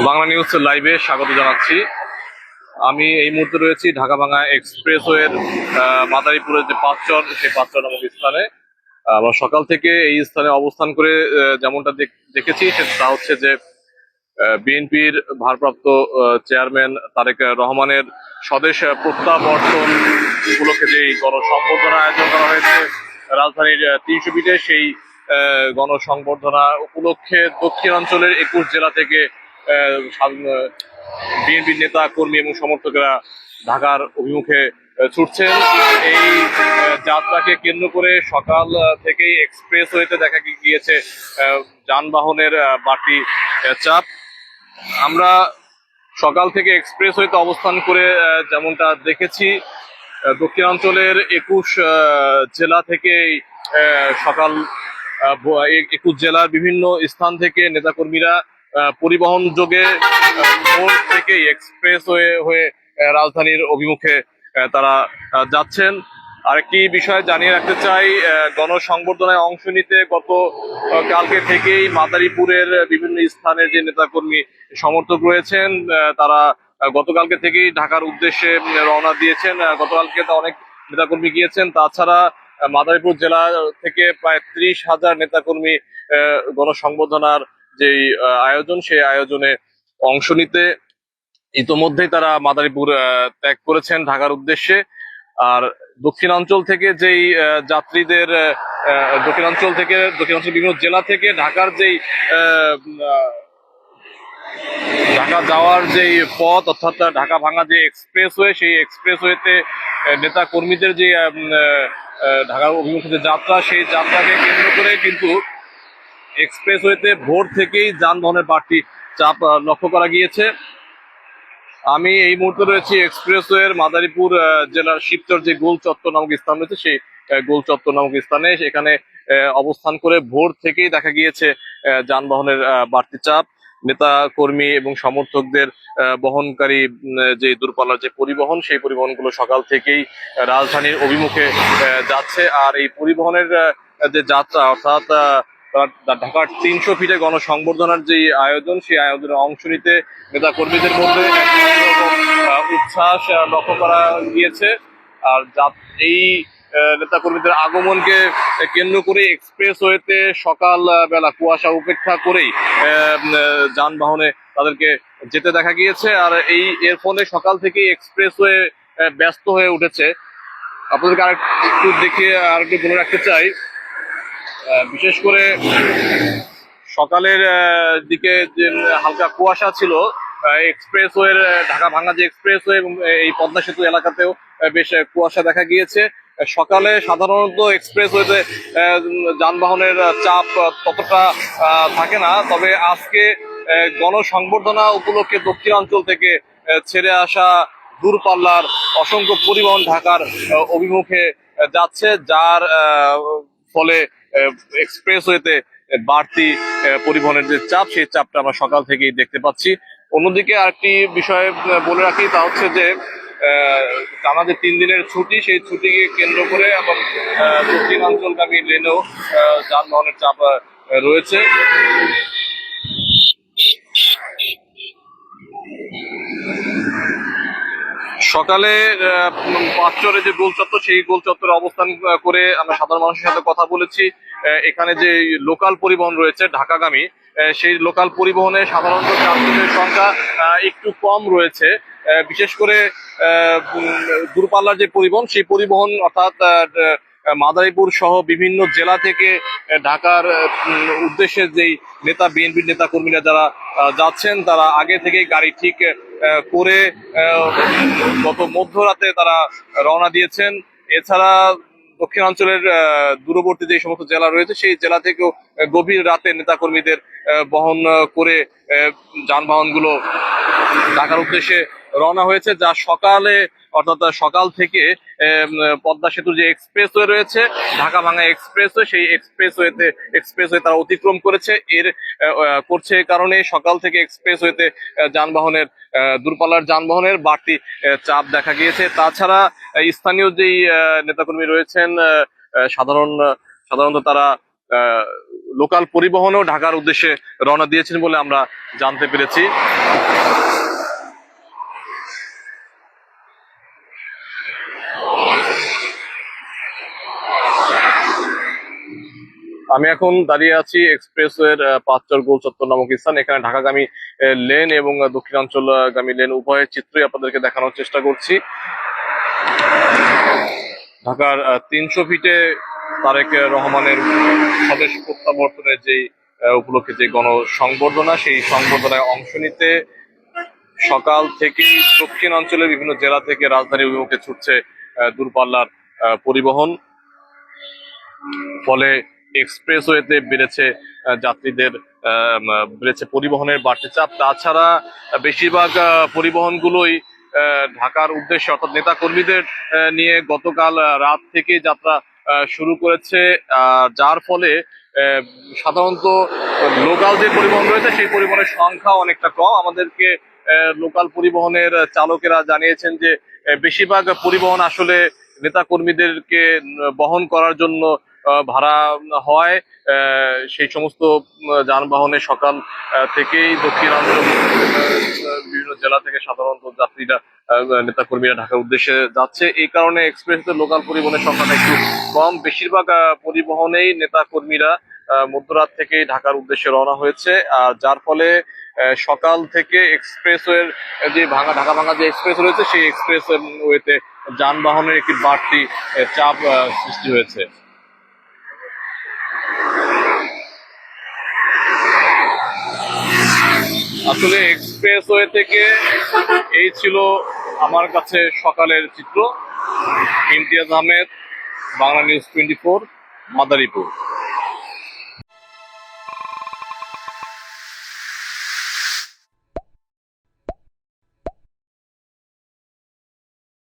Bangla news লাইভে স্বাগত জানাচ্ছি। আমি এই মুহূর্তে রয়েছি ঢাকা-ভাঙ্গা এক্সপ্রেসওয়ের মাদারীপুরের যে পাঁচচর, সেই পাঁচচর নামক স্থানে। আমরা সকাল থেকে এই স্থানে অবস্থান করে যেমনটা দেখেছি তা হচ্ছে যে বিএনপির ভারপ্রাপ্ত চেয়ারম্যান তারেক রহমানের স্বদেশ প্রত্যাবর্তন উপলক্ষে যে গণসংবর্ধনা আয়োজন করা হয়েছে রাজধানীর ৩০০ ফিটে, সেই গণসংবর্ধনা উপলক্ষে দক্ষিণাঞ্চলের ২১ জেলা থেকে বিএনপির নেতা কর্মী এবং সমর্থকেরা ঢাকার অভিমুখে ছুটছেন। এই যাত্রাকে কেন্দ্র করে সকাল থেকেই এক্সপ্রেসওয়েতে দেখা গিয়েছে যানবাহনের বাড়তি চাপ। আমরা সকাল থেকে এক্সপ্রেসওয়েতে অবস্থান করে যেমনটা দেখেছি, দক্ষিণাঞ্চলের ২১ জেলা থেকে সকাল ২১ জেলার বিভিন্ন স্থান থেকে নেতাকর্মীরা পরিবহন যোগে ভোর থেকেই এক্সপ্রেসওয়ে হয়ে রাজধানীর অভিমুখে তারা যাচ্ছেন। আরেকটি বিষয় জানিয়ে রাখতে চাই, গণসংবর্ধনায় অংশ নিতে গত কালকে থেকেই মাদারীপুরের বিভিন্ন স্থানের যে নেতাকর্মী সমর্থক রয়েছেন তারা গতকালকে থেকেই ঢাকার উদ্দেশ্যে রওনা দিয়েছেন। গতকালকে তো অনেক নেতাকর্মী গিয়েছেন। তাছাড়া মাদারীপুর জেলা থেকে প্রায় ৩০,০০০ নেতাকর্মী গণসংবর্ধনার যেই আয়োজন, সেই আয়োজনে অংশ নিতে ইতোমধ্যেই তারা মাদারীপুর ত্যাগ করেছেন ঢাকার উদ্দেশ্যে। আর দক্ষিণাঞ্চল থেকে যেই যাত্রীদের দক্ষিণাঞ্চল বিভিন্ন জেলা থেকে ঢাকার যেই ঢাকা যাওয়ার যেই পথ, অর্থাৎ ঢাকা-ভাঙ্গা যে এক্সপ্রেসওয়ে, সেই এক্সপ্রেসওয়েতে নেতা কর্মীদের যে ঢাকা অভিমুখে যে যাত্রা, সেই যাত্রাকে কেন্দ্র করে কিন্তু এক্সপ্রেসওয়েতে ভোর থেকেই যানবাহনের বাড়তি চাপ লক্ষ্য করা গিয়েছে। আমি এই মুহূর্তে রয়েছি এক্সপ্রেসওয়ের মাদারীপুর জেলার শিবচর যে গোল চত্বর নামক স্থান রয়েছে, সেই গোল চত্বর নামক স্থানে। সেখানে অবস্থান করে ভোর থেকেই দেখা গিয়েছে যানবাহনের বাড়তি চাপ। নেতা কর্মী এবং সমর্থকদের বহনকারী যে দূরপাল্লার যে পরিবহন, সেই পরিবহনগুলো সকাল থেকেই রাজধানীর অভিমুখে যাচ্ছে। আর এই পরিবহনের যে যাত্রা, অর্থাৎ ঢাকার ৩০০ ফিটে গণসংবর্ধনার যে আয়োজন, সেই আয়োজনে অংশ নিতে নেতা কর্মীদের মধ্যে উচ্ছ্বাস লক্ষ্য করা গিয়েছে। আর এই নেতা কর্মীদের আগমনকে কেন্দ্র করে এক্সপ্রেসওয়েতে সকাল বেলা কুয়াশা উপেক্ষা করেই যানবাহনে তাদেরকে যেতে দেখা গিয়েছে। আর এর ফলে সকাল থেকেই এক্সপ্রেসওয়ে ব্যস্ত হয়ে উঠেছে। আপনাদেরকে আরেকটু আরেকটু বলে রাখতে চাই, বিশেষ করে সকালের দিকে যে হালকা কুয়াশা ছিল এক্সপ্রেসওয়ের ঢাকা-ভাঙ্গা যে এক্সপ্রেসওয়ে এবং এই পদ্মা সেতু এলাকাতেও বেশ কুয়াশা দেখা গিয়েছে। সকালে সাধারণত এক্সপ্রেসওয়েতে যানবাহনের চাপ ততটা থাকে না, তবে আজকে গণসংবর্ধনা উপলক্ষে দক্ষিণাঞ্চল থেকে ছেড়ে আসা দূরপাল্লার অসংখ্য পরিবহন ঢাকার অভিমুখে যাচ্ছে, যার ফলে এক্সপ্রেসওয়েতে বাড়তি পরিবহনের যে চাপ, সেই চাপটা আমরা সকাল থেকেই দেখতে পাচ্ছি। অন্যদিকে আরেকটি বিষয় বলে রাখি, তা হচ্ছে যে টানা যে ৩ দিনের ছুটি, সেই ছুটিকে কেন্দ্র করে এবং দক্ষিণাঞ্চলগামী লেনেও যানবাহনের চাপ রয়েছে। সকালে পাঁচচরে যে গোল চত্বর, সেই গোল চত্বরে অবস্থান করে আমরা সাধারণ মানুষের সাথে কথা বলেছি। এখানে যে লোকাল পরিবহন রয়েছে ঢাকাগামী, সেই লোকাল পরিবহনে সাধারণত যাত্রীদের সংখ্যা একটু কম রয়েছে। বিশেষ করে দূরপাল্লার যে পরিবহন, সেই পরিবহন অর্থাৎ মাদারীপুর সহ বিভিন্ন জেলা থেকে ঢাকার উদ্দেশ্যে যেই বিএনপির নেতা কর্মীরা যারা যাচ্ছেন, তারা আগে থেকেই গাড়ি ঠিক করে গত মধ্যরাতে তারা রওনা দিয়েছেন। এছাড়া দক্ষিণাঞ্চলের দূরবর্তী যে সমস্ত জেলা রয়েছে, সেই জেলা থেকেও গভীর রাতে নেতাকর্মীদের বহন করে যানবাহনগুলো ঢাকার উদ্দেশ্যে রওনা হয়েছে, যা সকালে অর্থাৎ সকাল থেকে পদ্মা সেতুর যে এক্সপ্রেসওয়ে রয়েছে ঢাকা-ভাঙ্গা এক্সপ্রেসওয়ে, সেই এক্সপ্রেসওয়ে তারা অতিক্রম করছে। করছে কারণে সকাল থেকে এক্সপ্রেসওয়েতে যানবাহনের দূরপাল্লার যানবাহনের বাড়তি চাপ দেখা গিয়েছে। তাছাড়া স্থানীয় যেই নেতাকর্মী রয়েছেন সাধারণত তারা লোকাল পরিবহনেও ঢাকার উদ্দেশ্যে রওনা দিয়েছেন বলে আমরা জানতে পেরেছি। আমি এখন দাঁড়িয়ে আছি এক্সপ্রেসওয়ের পাঁচচর গোল চত্বর নামক স্থান। এখানে ঢাকাগামী লেন এবং দক্ষিণাঞ্চলগামী লেন উভয়ের চিত্রই আপনাদেরকে দেখানোর চেষ্টা করছি। ঢাকার 300 ফিটে তারেক রহমানের স্বদেশ প্রত্যাবর্তনের যে উপলক্ষে যে গণসংবর্ধনা, সেই সংবর্ধনায় অংশ নিতে সকাল থেকেই দক্ষিণাঞ্চলের বিভিন্ন জেলা থেকে রাজধানী অভিমুখে ছুটছে দূরপাল্লার পরিবহন। ফলে এক্সপ্রেসওয়েতে বেড়েছে পরিবহনের বাড়তি চাপ। তাছাড়া বেশিরভাগ পরিবহনগুলোই ঢাকার উদ্দেশ্যে অর্থাৎ নেতা কর্মীদের নিয়ে গতকাল রাত থেকে যাত্রা শুরু করেছে, যার ফলে সাধারণত লোকাল যে পরিবহন রয়েছে সেই পরিবহনের সংখ্যা অনেকটা কম। আমাদেরকে লোকাল পরিবহনের চালকেরা জানিয়েছেন যে বেশিরভাগ পরিবহন আসলে নেতা কর্মীদেরকে বহন করার জন্য ভাড়া হয়। সেই সমস্ত যানবাহনে সকাল থেকেই দক্ষিণাঞ্চল বিভিন্ন জেলা থেকে সাধারণত যাত্রীরা নেতা কর্মীরা ঢাকার উদ্দেশ্যে যাচ্ছে। এই কারণে এক্সপ্রেসে লোকাল পরিবহনের সংখ্যাটা একটু কম। বেশিরভাগ পরিবহনেই নেতা কর্মীরা মধ্যরাত থেকেই ঢাকার উদ্দেশ্যে রওনা হয়েছে, আর যার ফলে সকাল থেকে এক্সপ্রেসওয়ের যে ঢাকা ভাঙা যে এক্সপ্রেস রয়েছে সেই এক্সপ্রেস ওয়েতে যানবাহনের একটি বাড়তি চাপ সৃষ্টি হয়েছে। আসলে এক্সপ্রেসওয়ে থেকে এই ছিল আমার কাছে সকালের চিত্র। ইমতিয়াজ আহমেদ, বাংলা নিউজ 24, মাদারীপুর।